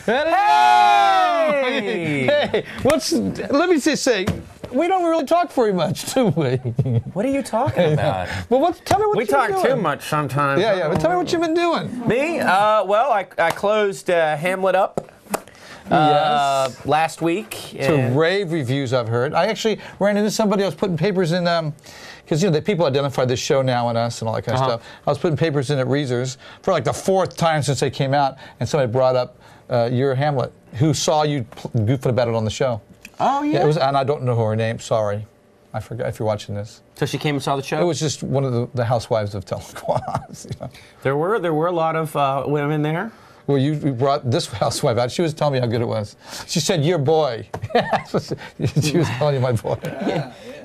Hey! Hey! Let me just say, we don't really talk very much, do we? What are you talking about? Well, tell me what We you've been talk doing. too much sometimes. Yeah, but tell me what you've been doing. Me? Well, I closed Hamlet up Yes. last week. To rave reviews, I've heard. I actually ran into somebody. I was putting papers in, because the people identify this show now and us and all that kind of stuff. I was putting papers in at Reezer's for like the 4th time since they came out, and somebody brought up your Hamlet, who saw you goofing about it on the show. Oh, yeah? It was, and I don't know her name. Sorry, I forgot. If you're watching this, So she came and saw the show? it was just one of the housewives of Tahlequah. There were a lot of women there. Well, you brought this housewife out. She was telling me how good it was. She said, "Your boy." She was calling you my boy.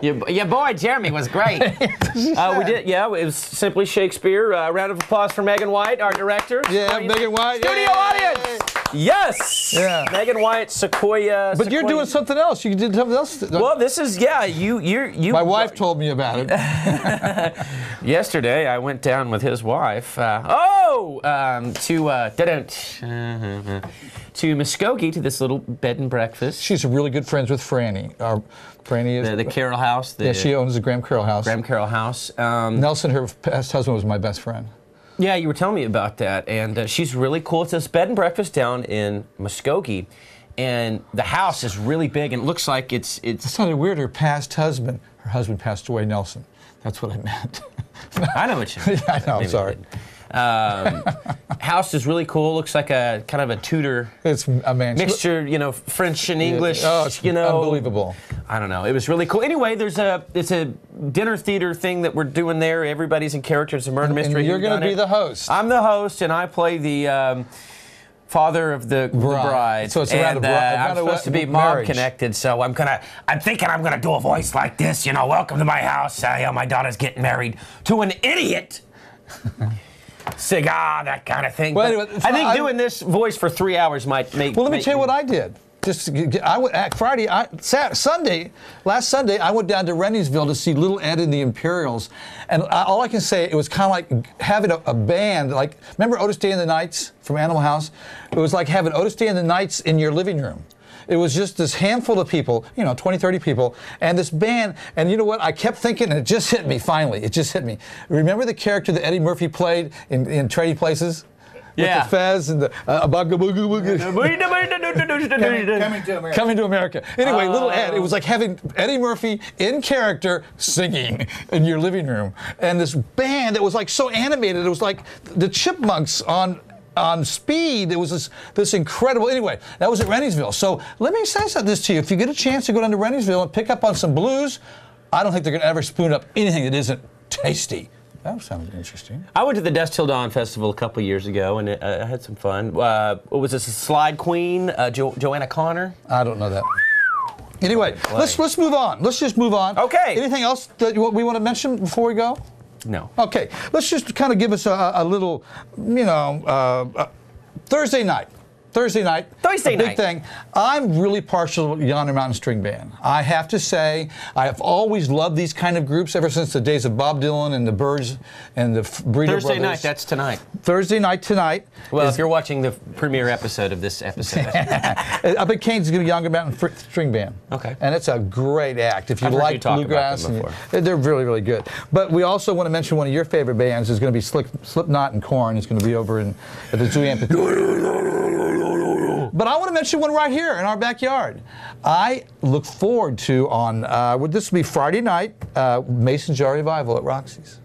Your boy Jeremy was great. We did, yeah. It was Simply Shakespeare. Round of applause for Megan White, our director. Yeah, Megan White. Studio Yay! audience. Yes. Yeah. Megan White, Sequoia. But you're doing something else. You did something else. Well, this is you. My wife told me about it. Yesterday, I went down with his wife. To Muskogee, to this little bed and breakfast. She's really good friends with Franny. Franny is The Carroll House. yeah, she owns the Graham Carroll House. Graham Carroll House. Nelson, her past husband, was my best friend. Yeah, you were telling me about that, and she's really cool. It's this bed and breakfast down in Muskogee, and the house is really big, and it looks like it's. It sounded weird. Her husband passed away, Nelson. That's what I meant. I know what you mean. I know. I'm sorry. House is really cool. Looks like a kind of a Tudor It's a mansion. mixture, French and English. Oh, it's unbelievable. I don't know. It was really cool. Anyway, it's a dinner theater thing that we're doing there. Everybody's in character. It's a murder mystery. And you're going to be the host. I'm the host, and I play the father of the bride. So it's around and, a bride. I'm supposed to be mob connected, so I'm thinking I'm gonna do a voice like this. Welcome to my house. My daughter's getting married to an idiot. Cigar, that kind of thing. Well, anyway, I think doing this voice for 3 hours might make. Well, let me tell you what I did. I went last Sunday, I went down to Renniesville to see Little Ed and the Imperials, and all I can say, it was kind of like having a band. Like, remember Otis Day and the Knights from Animal House? It was like having Otis Day and the Knights in your living room. It was just this handful of people, 20, 30 people, and this band. And you know what? I kept thinking, and it just hit me finally. It just hit me. Remember the character that Eddie Murphy played in Trading Places? Yeah. With the Fez and the Coming to America. Anyway, Little Ed, it was like having Eddie Murphy in character singing in your living room. And this band that was like so animated, it was like the Chipmunks on speed. It was this incredible. Anyway, that was at Renniesville. So let me say this to you. If you get a chance to go down to Renniesville and pick up on some blues, I don't think they're going to ever spoon up anything that isn't tasty. That sounds interesting. I went to the Dust Till Dawn Festival a couple years ago, and I had some fun. What was this? A Slide Queen, Joanna Connor? I don't know that. Anyway, let's move on. Let's just move on. Okay. Anything else that we want to mention before we go? No. Okay. Let's just kind of give us a little, Thursday night. Big thing. I'm really partial to Yonder Mountain String Band. I have to say, I have always loved these kind of groups ever since the days of Bob Dylan and the Byrds and the Burrito Brothers. Thursday night, that's tonight. Thursday night tonight. Well, if you're watching the premiere episode of this episode. Up at Kane's is going to be Yonder Mountain String Band. Okay. And it's a great act. If you I've heard like you talk bluegrass, about them before. they're really, really good. But we also want to mention one of your favorite bands is going to be Slipknot and Korn. It's going to be over at the Zoo Amphitheater. But I want to mention one right here in our backyard. I look forward to this will be Friday night, Mason Jar Revival at Roxy's.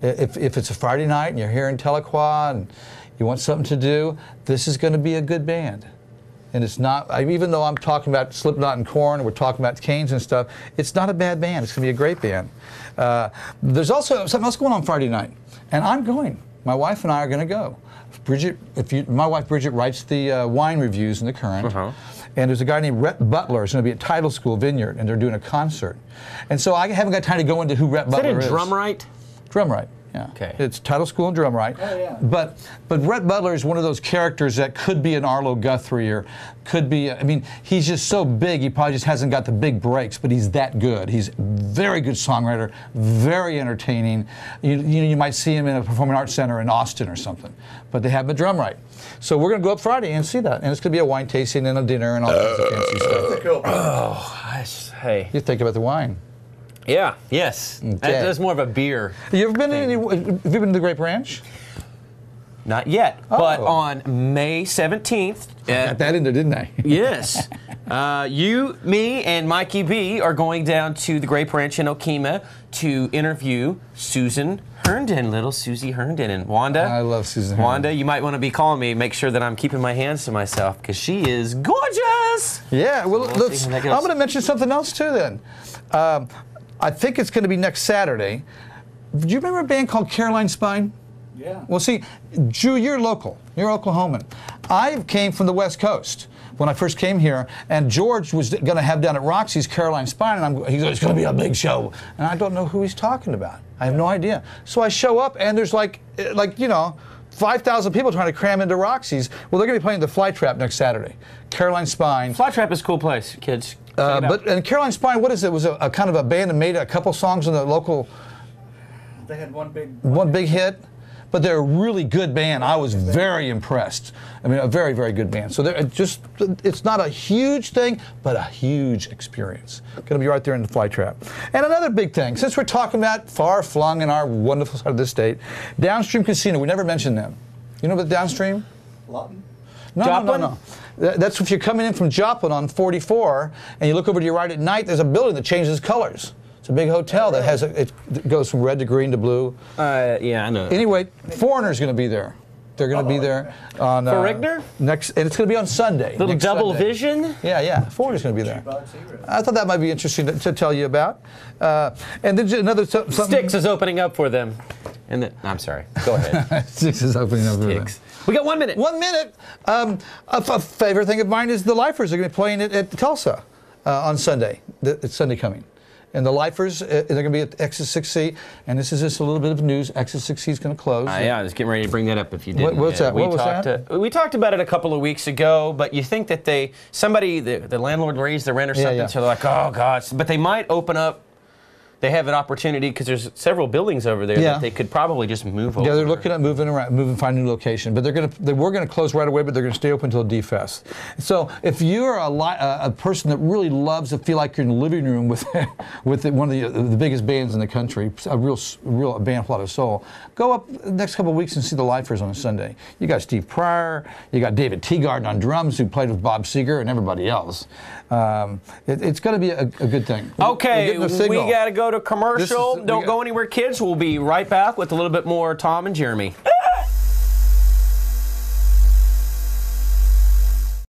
If it's a Friday night and you're here in Tahlequah and you want something to do, this is going to be a good band. And it's not, even though I'm talking about Slipknot and Korn, we're talking about Canes and stuff, it's not a bad band. It's going to be a great band. There's also something else going on Friday night, and I'm going. My wife and I are going to go. My wife Bridget writes the wine reviews in the Current, and there's a guy named Rhett Butler who's going to be at Title School Vineyard, and they're doing a concert. And so I haven't got time to go into who Rhett Butler is. Is that in Drumright? Drumright, Yeah. Okay. It's title school and drum right. Oh, yeah. But Rhett Butler is one of those characters that could be an Arlo Guthrie or could be, I mean, he's just so big, he probably just hasn't got the big breaks, but he's that good. He's a very good songwriter, very entertaining. You might see him in a performing arts center in Austin or something, but they have him at drum right. So we're going to go up Friday and see that. And it's going to be a wine tasting and a dinner and all kinds of fancy stuff. Cool. Hey. You think about the wine. Yeah, yes. That's more of a beer. You ever been have you been to the Grape Ranch? Not yet, but on May 17th. Got that in there, didn't I? Yes. You, me, and Mikey B are going down to the Grape Ranch in Okemah to interview Susan Herndon, little Susie Herndon. And Wanda. I love Susan Herndon. Wanda, you might want to be calling me. Make sure that I'm keeping my hands to myself because she is gorgeous. Yeah, well, We'll see I'm how that goes. going to mention something else too then. I think it's going to be next Saturday. Do you remember a band called Caroline Spine? Yeah. Well, see, Drew, you're local. You're Oklahoman. I came from the West Coast when I first came here, and George was going to have down at Roxy's Caroline Spine, and he goes, it's going to be a big show. And I don't know who he's talking about. I have no idea. So I show up, and there's like 5,000 people trying to cram into Roxy's. Well, they're going to be playing the Flytrap next Saturday. Caroline Spine. Flytrap is a cool place, kids. Check it out. And Caroline Spine, what is it? Was a kind of a band that made a couple songs in the local. They had one big hit, but they're a really good band. I was very impressed. I mean, a very, very good band. So it's not a huge thing, but a huge experience. Going to be right there in the Flytrap. And another big thing, since we're talking about far flung in our wonderful side of the state, Downstream Casino. We never mentioned them. You know about Downstream? Lawton? No. That's if you're coming in from Joplin on 44, and you look over to your right at night. There's a building that changes colors. It's a big hotel that has it goes from red to green to blue. Yeah, I know. Anyway, Foreigner's going to be there. They're going to be there on For Rigner? next, and it's going to be on Sunday. Little next double Sunday. vision. Yeah. Foreigner's going to be there. I thought that might be interesting to tell you about. And then another something. Styx is opening up for them. And then, I'm sorry. Go ahead. Styx is opening up for them. Styx. We got 1 minute. 1 minute. A favorite thing of mine is the Lifers are going to be playing it at Tulsa on Sunday. It's Sunday coming. And the Lifers, they're going to be at Exit 6C. And this is just a little bit of news. Exit 6C is going to close. Yeah, I was getting ready to bring that up if you didn't. What's that? What was that? We talked about it a couple of weeks ago, but you think that the landlord raised the rent or something, so they're like, oh, gosh. But they might open up. They have an opportunity because there's several buildings over there that they could probably just move over. Yeah, they're looking at moving around, find a new location. But they were going to close right away, but they're going to stay open until D-Fest. So if you're a person that really loves to feel like you're in the living room with one of the biggest bands in the country, a real band with a lot of soul, go up the next couple of weeks and see the Lifers on a Sunday. You got Steve Pryor, you got David Teagarden on drums, who played with Bob Seger and everybody else. It's going to be a good thing. Okay, we got to go to commercial. Don't go anywhere, kids. We'll be right back with a little bit more Tom and Jeremy.